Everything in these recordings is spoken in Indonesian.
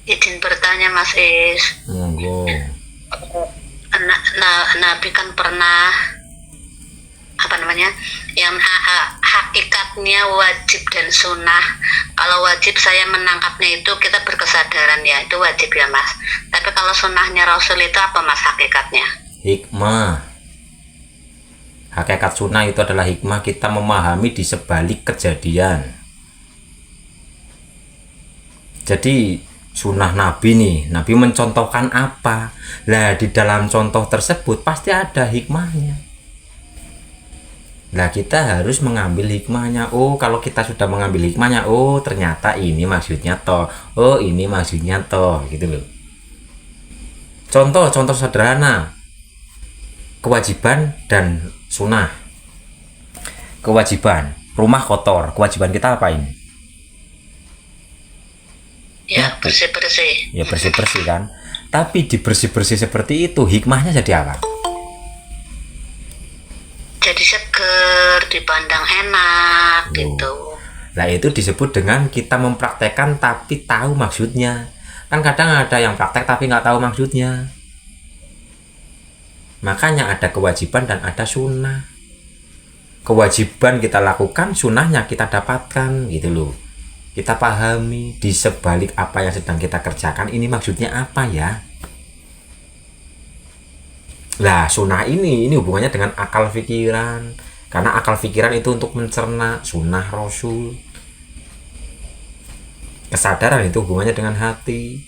Izin bertanya Mas Is. Monggo. Nabi kan pernah apa namanya yang hakikatnya wajib dan sunnah. Kalau wajib saya menangkapnya itu kita berkesadaran ya, itu wajib ya Mas. Tapi kalau sunnahnya Rasul itu apa Mas hakikatnya? Hikmah. Hakikat sunnah itu adalah hikmah, kita memahami di sebalik kejadian. Jadi sunnah Nabi nih, Nabi mencontohkan apa? Lah di dalam contoh tersebut pasti ada hikmahnya. Lah kita harus mengambil hikmahnya. Oh, kalau kita sudah mengambil hikmahnya, oh ternyata ini maksudnya toh. Oh, ini maksudnya toh, gitu loh. Contoh sederhana. Kewajiban dan sunnah. Kewajiban, rumah kotor, kewajiban kita apa ini? Ya, bersih-bersih. Ya bersih-bersih kan. Tapi di bersih-bersih seperti itu hikmahnya jadi apa? Jadi seger, dipandang enak gitu. Nah itu disebut dengan kita mempraktekkan tapi tahu maksudnya. Kan kadang ada yang praktek tapi nggak tahu maksudnya. Makanya ada kewajiban dan ada sunnah. Kewajiban kita lakukan, sunnahnya kita dapatkan gitu loh. Kita pahami di sebalik apa yang sedang kita kerjakan ini maksudnya apa ya. Lah sunnah ini hubungannya dengan akal pikiran. Karena akal pikiran itu untuk mencerna sunnah Rasul. Kesadaran itu hubungannya dengan hati,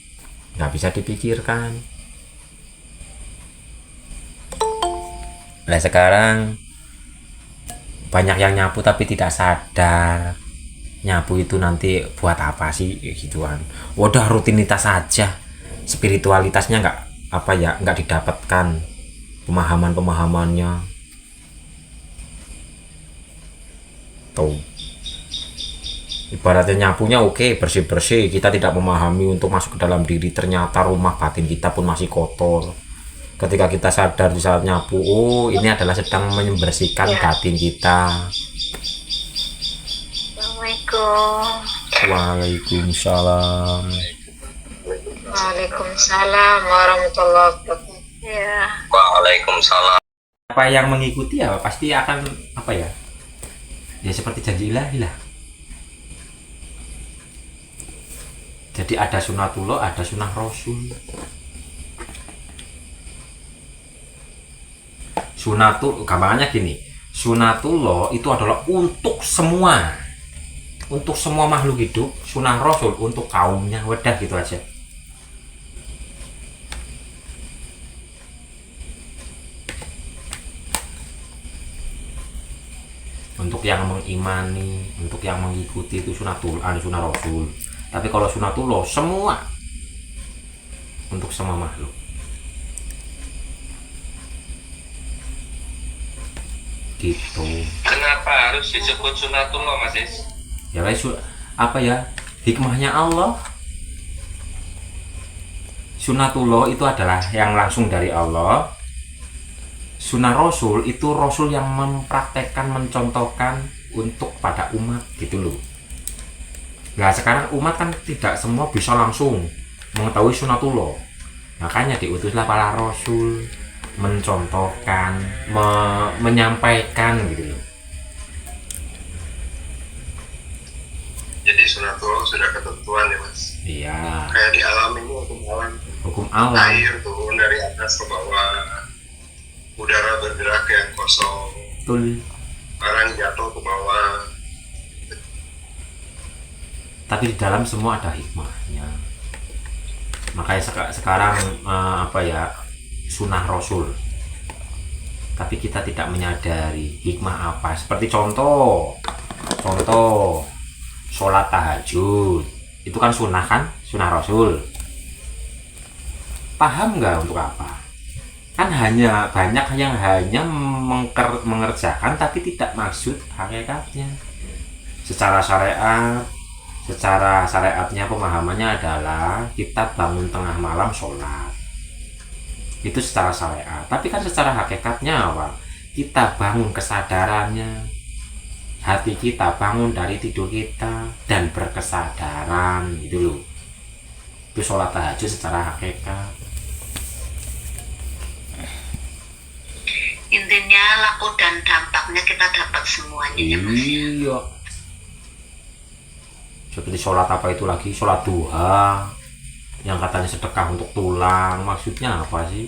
nggak bisa dipikirkan. Nah sekarang banyak yang nyapu tapi tidak sadar nyapu itu nanti buat apa sih gituan. Udah rutinitas saja, spiritualitasnya nggak didapatkan, pemahamannya tuh. Ibaratnya nyapunya oke, bersih-bersih, kita tidak memahami untuk masuk ke dalam diri, ternyata rumah batin kita pun masih kotor. Ketika kita sadar di saat nyapu, oh ini adalah sedang membersihkan batin kita. Assalamualaikum. Waalaikumsalam. Waalaikumsalam warahmatullahi wabarakatuh. Ya. Waalaikumsalam. Apa yang mengikuti ya pasti akan apa ya? Ya seperti janji ilahi lah. Jadi ada sunatullah, ada sunnah Rasul. Gampangannya gini, sunatullah itu adalah untuk semua makhluk hidup. Sunnah Rasul untuk kaumnya, wadah gitu aja. Untuk yang mengimani, untuk yang mengikuti itu sunnah Rasul. Tapi kalau sunatullah semua untuk semua makhluk. Gitu. Kenapa harus disebut sunatullah, Mas Is? Ya apa ya? Hikmahnya Allah. Sunatullah itu adalah yang langsung dari Allah. Sunnah Rasul itu Rasul yang mempraktekkan, mencontohkan untuk pada umat gitu loh. Nah sekarang umat kan tidak semua bisa langsung mengetahui sunatullah. Makanya diutuslah para Rasul mencontohkan, menyampaikan gitu loh. Jadi sunatullah sudah ketentuan ya, Mas? Iya. Kayak di alam ini Hukum alam. air turun dari atas ke bawah, udara bergerak yang kosong, Betul. barang jatuh ke bawah. Tapi di dalam semua ada hikmahnya. Makanya sekarang apa ya, sunnah Rasul. Tapi kita tidak menyadari hikmah apa. Seperti contoh sholat tahajud itu kan sunnah Rasul. Paham nggak untuk apa? Kan hanya banyak yang hanya mengerjakan tapi tidak maksud hakikatnya. Secara syariatnya pemahamannya adalah kita bangun tengah malam sholat, itu secara syariat. Tapi kan secara hakikatnya apa? Kita bangun kesadarannya, hati kita bangun dari tidur kita dan berkesadaran gitu loh. Itu sholat tahajud secara hakikat. Intinya laku dan dampaknya kita dapat semuanya ya Mas. Iya. Seperti sholat apa itu lagi, sholat duha yang katanya sedekah untuk tulang, maksudnya apa sih?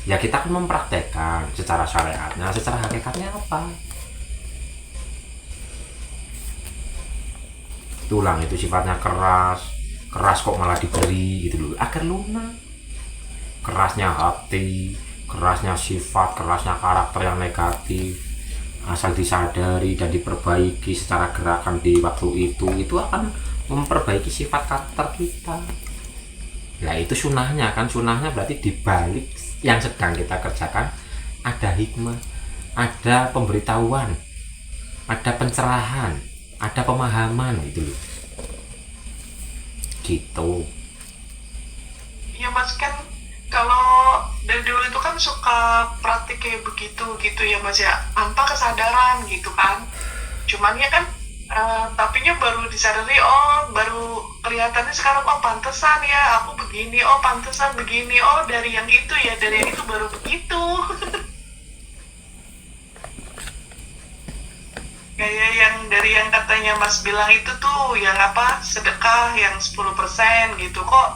Ya kita kan mempraktekkan secara syariatnya, secara hakikatnya apa? Tulang itu sifatnya keras, keras kok malah diberi gitu loh, agar lunak. Kerasnya hati, kerasnya sifat, kerasnya karakter yang negatif, asal disadari dan diperbaiki secara gerakan di waktu itu akan memperbaiki sifat karakter kita. Nah itu sunahnya kan, sunahnya berarti dibalik yang sedang kita kerjakan ada hikmah, ada pemberitahuan, ada pencerahan, ada pemahaman gitu loh. Gitu. Iya Mas, kan kalau dari dulu itu kan suka praktik kayak begitu gitu ya Mas ya, tanpa kesadaran gitu kan. Cuman ya kan tapinya baru disadari, oh baru kelihatannya sekarang, oh pantesan ya aku begini, oh pantesan begini, oh dari yang itu ya, dari yang itu baru begitu. Kayak yang dari yang katanya Mas bilang itu tuh, yang apa, sedekah yang 10% gitu, kok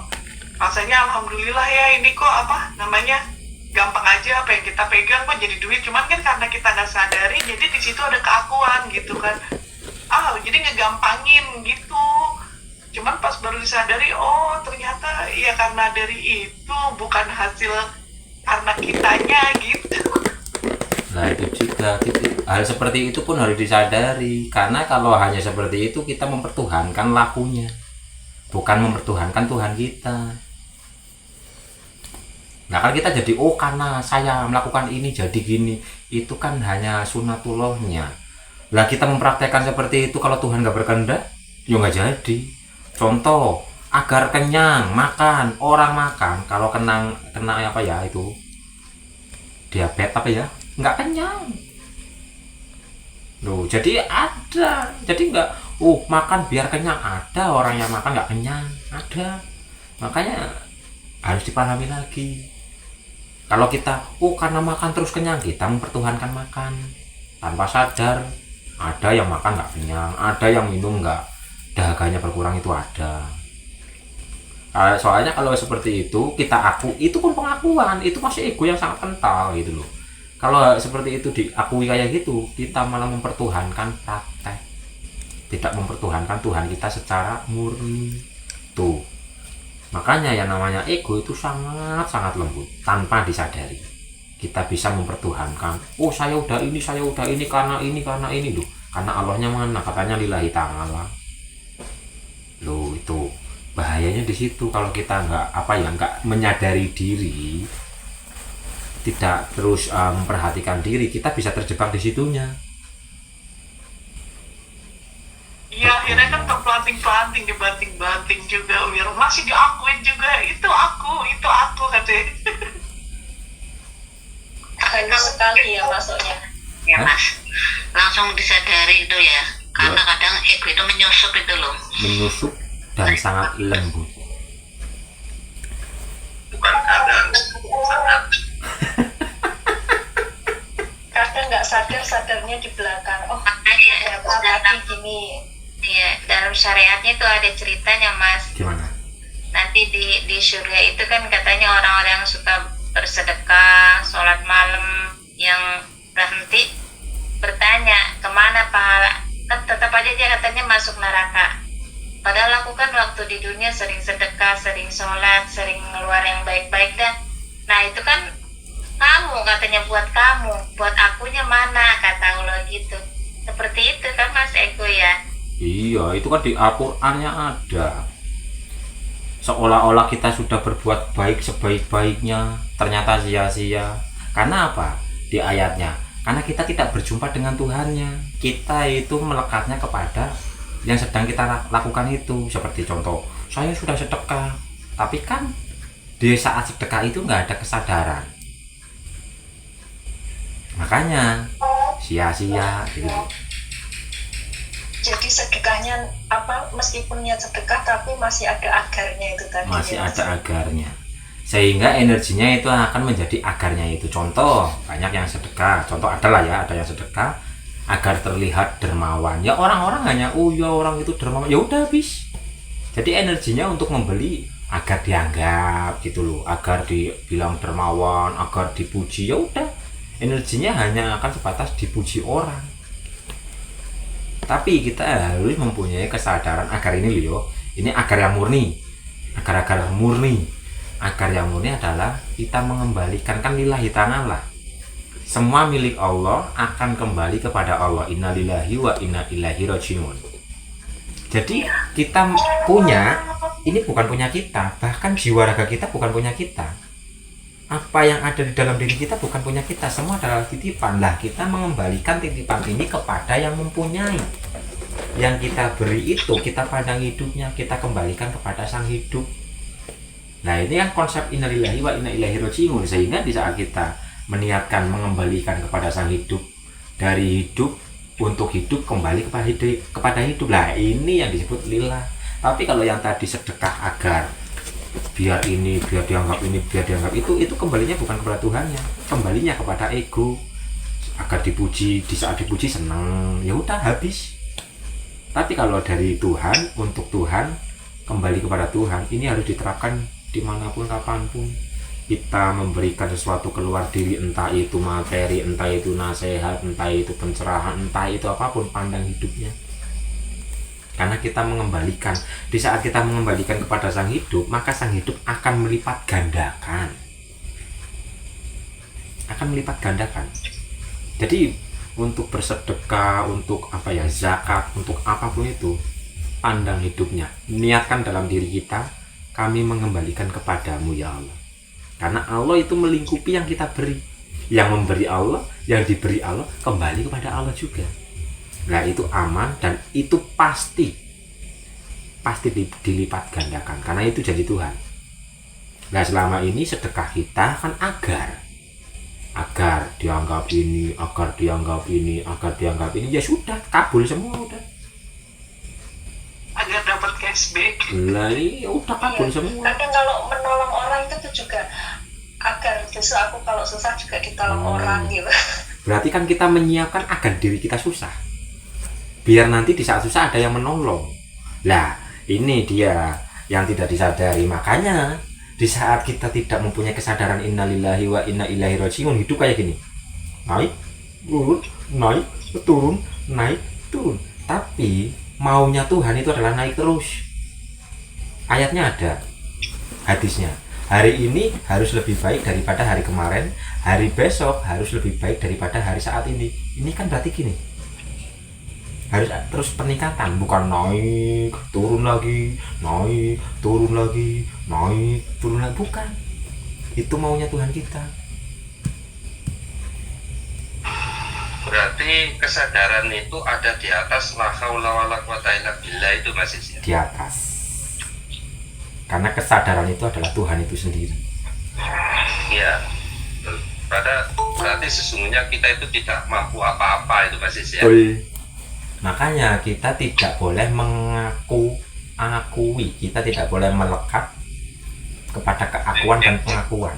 rasanya alhamdulillah ya, ini kok apa namanya, gampang aja apa yang kita pegang kok jadi duit. Cuman kan karena kita nggak sadari, jadi di situ ada keakuan gitu kan, jadi ngegampangin gitu. Cuman pas baru disadari, oh ternyata ya karena dari itu, bukan hasil karena kitanya gitu. Nah itu juga hal seperti itu pun harus disadari, karena kalau hanya seperti itu kita mempertuhankan lakunya, bukan mempertuhankan Tuhan kita. Nah kalau kita jadi, oh karena saya melakukan ini jadi gini, itu kan hanya sunatullahnya. Lah kita mempraktekkan seperti itu, kalau Tuhan nggak berkehendak ya nggak jadi. Contoh, agar kenyang makan, orang makan kalau kena apa ya itu, diabetes apa ya, nggak kenyang loh. Jadi ada, jadi nggak makan biar kenyang, ada orang yang makan nggak kenyang, ada. Makanya harus dipahami lagi, kalau kita karena makan terus kenyang, kita mempertuhankan makan tanpa sadar. Ada yang makan nggak kenyang, ada yang minum nggak, dahaganya berkurang, itu ada. Soalnya kalau seperti itu kita itu pun pengakuan, itu masih ego yang sangat kental gitu loh. Kalau seperti itu diakui kayak gitu, kita malah mempertuhankan praktek, tidak mempertuhankan Tuhan kita secara murni. Tuh, makanya yang namanya ego itu sangat lembut, tanpa disadari kita bisa mempertuhankan. Saya udah ini karena ini loh, karena Allahnya mana, katanya lillahi ta'ala loh. Itu bahayanya di situ, kalau kita nggak menyadari diri, tidak terus memperhatikan diri, kita bisa terjebak di situnya. Iya, akhirnya kan terpelanting-pelanting, dibanting-banting juga, biar masih diakuin juga, itu aku katanya. Banyak sekali ya masuknya. Ya Mas, langsung disadari itu ya, karena kadang ego itu menyusup itu loh. Menusuk dan sangat lembut. Bukan kadang, sangat. Kadang nggak sadarnya di belakang. Oh, Makanya tapi gini. ya, dalam syariatnya itu ada ceritanya Mas. Gimana? Nanti di surga itu kan katanya orang-orang yang suka bersedekah, sholat malam, yang berhenti bertanya kemana pahala, kan tetap aja dia katanya masuk neraka. Padahal aku kan waktu di dunia sering sedekah, sering sholat, sering ngeluar yang baik-baik dah. Nah itu kan kamu katanya, buat kamu, buat akunya mana, kata Allah gitu. Seperti itu kan Mas ego ya. Iya, itu kan di Al-Qur'annya ada. Seolah-olah kita sudah berbuat baik sebaik-baiknya, ternyata sia-sia. Karena apa? Di ayatnya, karena kita tidak berjumpa dengan Tuhannya. Kita itu melekatnya kepada yang sedang kita lakukan itu. Seperti contoh, saya sudah sedekah, tapi kan di saat sedekah itu nggak ada kesadaran, makanya sia-sia gitu. Jadi sedekahnya apa, meskipun niat sedekah tapi masih ada agarnya itu tadi. Masih ya, ada agarnya, sehingga energinya itu akan menjadi agarnya itu. Contoh, banyak yang sedekah, contoh adalah ya, ada yang sedekah agar terlihat dermawan, ya orang-orang hanya oh ya orang itu dermawan, ya udah habis. Jadi energinya untuk membeli agar dianggap gitu loh, agar dibilang dermawan, agar dipuji, ya udah, energinya hanya akan sebatas dipuji orang. Tapi kita harus mempunyai kesadaran agar ini loh, ini agar yang murni, agar murni. Agar yang murni adalah kita mengembalikan, kan lillahi ta'ala, semua milik Allah akan kembali kepada Allah. Innalillahi wa inna ilaihi rajiun. Jadi kita punya, ini bukan punya kita, bahkan jiwa raga kita bukan punya kita, apa yang ada di dalam diri kita bukan punya kita, semua adalah titipan. Lah kita mengembalikan titipan ini kepada yang mempunyai. Yang kita beri itu, kita pandang hidupnya, kita kembalikan kepada sang hidup. Nah ini kan konsep innalillahi wa inna ilaihi rajiun. Sehingga di saat kita meniatkan mengembalikan kepada sang hidup, dari hidup untuk hidup kembali kepada hidup, lah ini yang disebut lillah. Tapi kalau yang tadi sedekah agar biar ini, biar dianggap ini, biar dianggap itu kembalinya bukan kepada Tuhannya, kembalinya kepada ego, agar dipuji, di saat dipuji senang, ya udah habis. Tapi kalau dari Tuhan, untuk Tuhan, kembali kepada Tuhan, ini harus diterapkan dimanapun kapanpun. Kita memberikan sesuatu keluar diri, entah itu materi, entah itu nasihat, entah itu pencerahan, entah itu apapun, pandang hidupnya. Karena kita mengembalikan, di saat kita mengembalikan kepada sang hidup, maka sang hidup akan melipat gandakan. Akan melipat gandakan. Jadi untuk bersedekah, untuk apa ya, zakat, untuk apapun itu, pandang hidupnya, niatkan dalam diri kita, kami mengembalikan kepadamu ya Allah. Karena Allah itu melingkupi yang kita beri, yang memberi Allah, yang diberi Allah kembali kepada Allah juga. Nah itu aman dan itu pasti dilipat gandakan, karena itu janji Tuhan. Nah selama ini sedekah kita kan agar dianggap ini, agar dianggap ini, agar dianggap ini, ya sudah kabul semua udah. Agar dapat cashback. Lah ini udah kabul semua. Kadang kalau menolong orang itu tuh juga agar justru aku kalau susah juga ditolong orang gitu. Berarti kan kita menyiapkan agar diri kita susah, biar nanti di saat susah ada yang menolong. Lah ini dia yang tidak disadari. Makanya di saat kita tidak mempunyai kesadaran innalillahi wa inna ilaihi rajiun, hidup kayak gini, naik turun, naik turun, naik turun. Tapi maunya Tuhan itu adalah naik terus. Ayatnya ada, hadisnya, hari ini harus lebih baik daripada hari kemarin, hari besok harus lebih baik daripada hari saat ini. Ini kan berarti gini, harus terus peningkatan, bukan naik turun lagi, naik turun lagi, naik turun lagi, bukan. Itu maunya Tuhan kita. Berarti kesadaran itu ada di atas la haula wala quwata illa billah itu Mas Is, ya? Di atas. Karena kesadaran itu adalah Tuhan itu sendiri. Iya. Berarti sesungguhnya kita itu tidak mampu apa-apa itu Mas Is, ya? Betul. Makanya kita tidak boleh akui, kita tidak boleh melekat kepada keakuan dan pengakuan.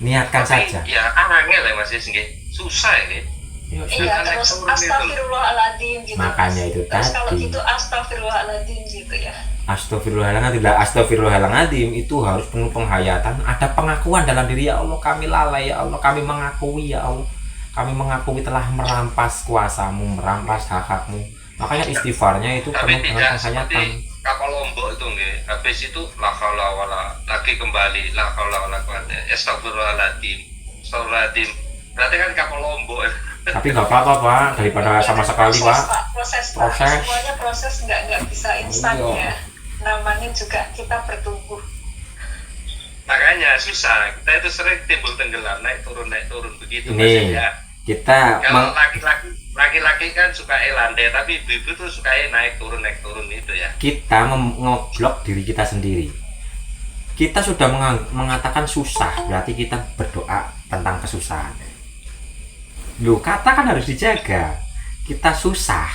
Niatkan Tapi saja. ya angel ya Mas Is, nggih. Susah ya. Ya, Iya, terus astagfirullahaladzim gitu. Makanya itu terus kalau tadi. gitu astagfirullahaladzim gitu ya. Astagfirullahaladzim. Astagfirullahaladzim itu harus penuh penghayatan. Ada pengakuan dalam diri, ya Allah kami lalai, ya Allah kami mengakui, ya Allah kami mengakui telah merampas kuasamu, merampas hak-hakmu. Makanya istighfarnya itu Tapi penuh dengan tidak penghayatan. seperti kapal lombok itu nggih. Habis itu la haula wala, lagi kembali la haula wala quwata. Astagfirullahaladzim. Astagfirullahaladzim. Berarti kan kapal lombok. Tapi nggak apa-apa Pak, daripada sama sekali Pak. Proses. Semuanya proses, nggak bisa instan Iya. ya. Namanya juga kita bertumbuh. Makanya susah. Kita itu sering timbul tenggelam, naik turun begitu Mas Ini ya. kita Kalau laki-laki kan suka landai, tapi ibu-ibu tuh suka naik turun itu ya. kita ngeblok diri kita sendiri. Kita sudah mengatakan susah, berarti kita berdoa tentang kesusahan. Loh, kata kan harus dijaga. kita susah,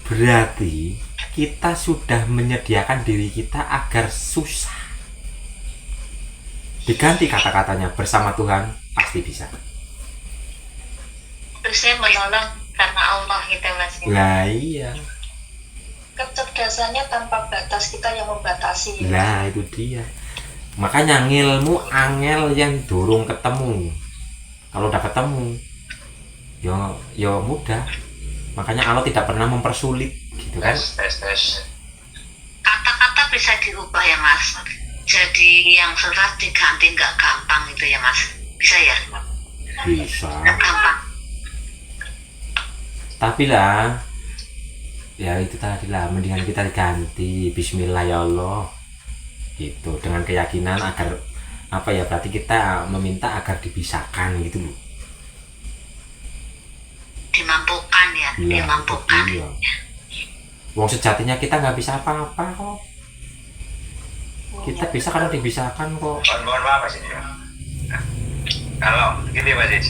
berarti kita sudah menyediakan diri kita agar susah. Diganti kata-katanya, bersama Tuhan pasti bisa. Terusnya menolong karena Allah gitu Mas. Lah iya. Kecerdasannya tanpa batas, kita yang membatasi. Lah itu dia. Makanya ngilmu angel yang durung ketemu. Kalau udah ketemu, ya mudah. Makanya Allah tidak pernah mempersulit, gitu kan? tes. Kata-kata bisa diubah ya Mas. Jadi yang susah diganti nggak gampang itu ya Mas. Bisa ya? Bisa. Nggak gampang. Tapi lah, ya itu tadi lah, mendingan kita ganti Bismillah ya Allah, gitu, dengan keyakinan agar apa ya, berarti kita meminta agar dipisahkan gitu loh. Dimampukan ya, Iya, dimampukan. iya. Wong sejatinya kita nggak bisa apa-apa kok. Kita bisa kalau dipisahkan kok. Mohon maaf Mas ini. Nah, kalau gini Mas Is,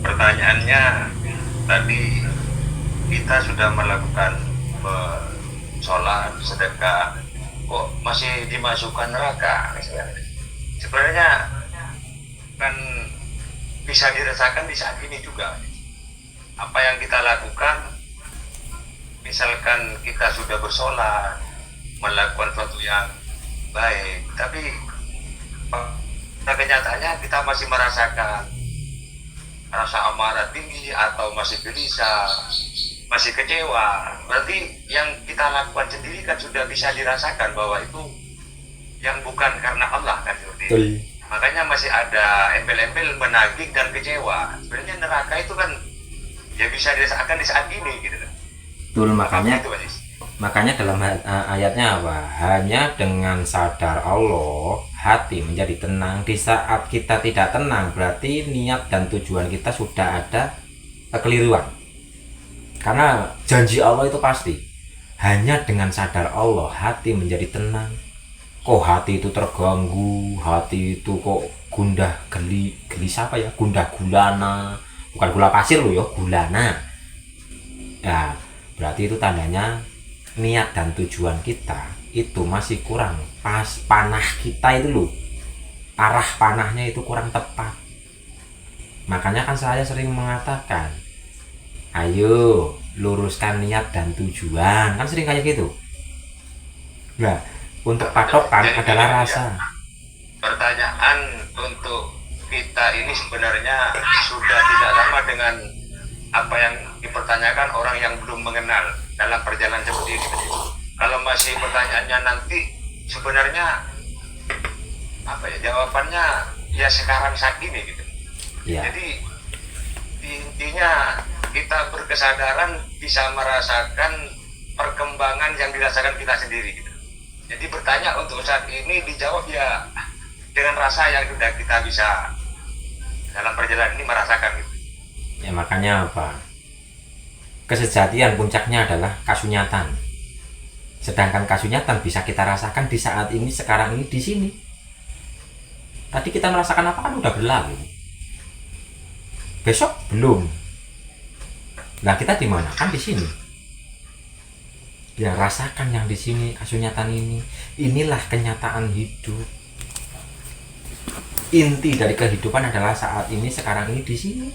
pertanyaannya tadi kita sudah melakukan sholat, sedekah, kok masih dimasukkan neraka misalnya. Sebenarnya kan bisa dirasakan di saat ini juga. Apa yang kita lakukan, misalkan kita sudah bersolat, melakukan sesuatu yang baik, tapi pada kenyataannya kita masih merasakan rasa amarah tinggi atau masih gelisah, masih kecewa. Berarti yang kita lakukan sendiri kan sudah bisa dirasakan bahwa itu yang bukan karena Allah kan seperti itu. Makanya masih ada embel-embel menagih dan kecewa. Sebenarnya neraka itu kan ya bisa dirasakan di saat ini gitu. Betul, makanya Itu, Mas Is. makanya dalam ayatnya apa? Hanya dengan sadar Allah hati menjadi tenang. Di saat kita tidak tenang, berarti niat dan tujuan kita sudah ada kekeliruan. Karena janji Allah itu pasti. Hanya dengan sadar Allah hati menjadi tenang. Kok hati itu terganggu, hati itu kok gundah gelisah apa ya? Gundah gulana. Bukan gula pasir loh ya, gulana. Ya, berarti itu tandanya niat dan tujuan kita itu masih kurang pas. Panah kita itu loh, arah panahnya itu kurang tepat. Makanya kan saya sering mengatakan, ayo luruskan niat dan tujuan, kan sering kayak gitu. Nah, untuk patokan Jadi, adalah ya, rasa. pertanyaan untuk kita ini sebenarnya sudah tidak sama dengan apa yang dipertanyakan orang yang belum mengenal dalam perjalanan seperti ini. Kalau masih pertanyaannya nanti, sebenarnya apa ya, jawabannya ya sekarang saat ini gitu. Ya, Jadi intinya kita berkesadaran bisa merasakan perkembangan yang dirasakan kita sendiri gitu. Jadi bertanya untuk saat ini, dijawab ya dengan rasa yang sudah kita bisa dalam perjalanan ini merasakan gitu. ya makanya apa? Kesejatian puncaknya adalah kasunyatan. Sedangkan kasunyatan bisa kita rasakan di saat ini, sekarang ini, di sini. Tadi kita merasakan apa kan udah berlalu. Besok belum. Nah, kita di mana? Kan di sini. Ya, rasakan yang di sini, kasunyatan ini. Inilah kenyataan hidup. Inti dari kehidupan adalah saat ini, sekarang ini, di sini.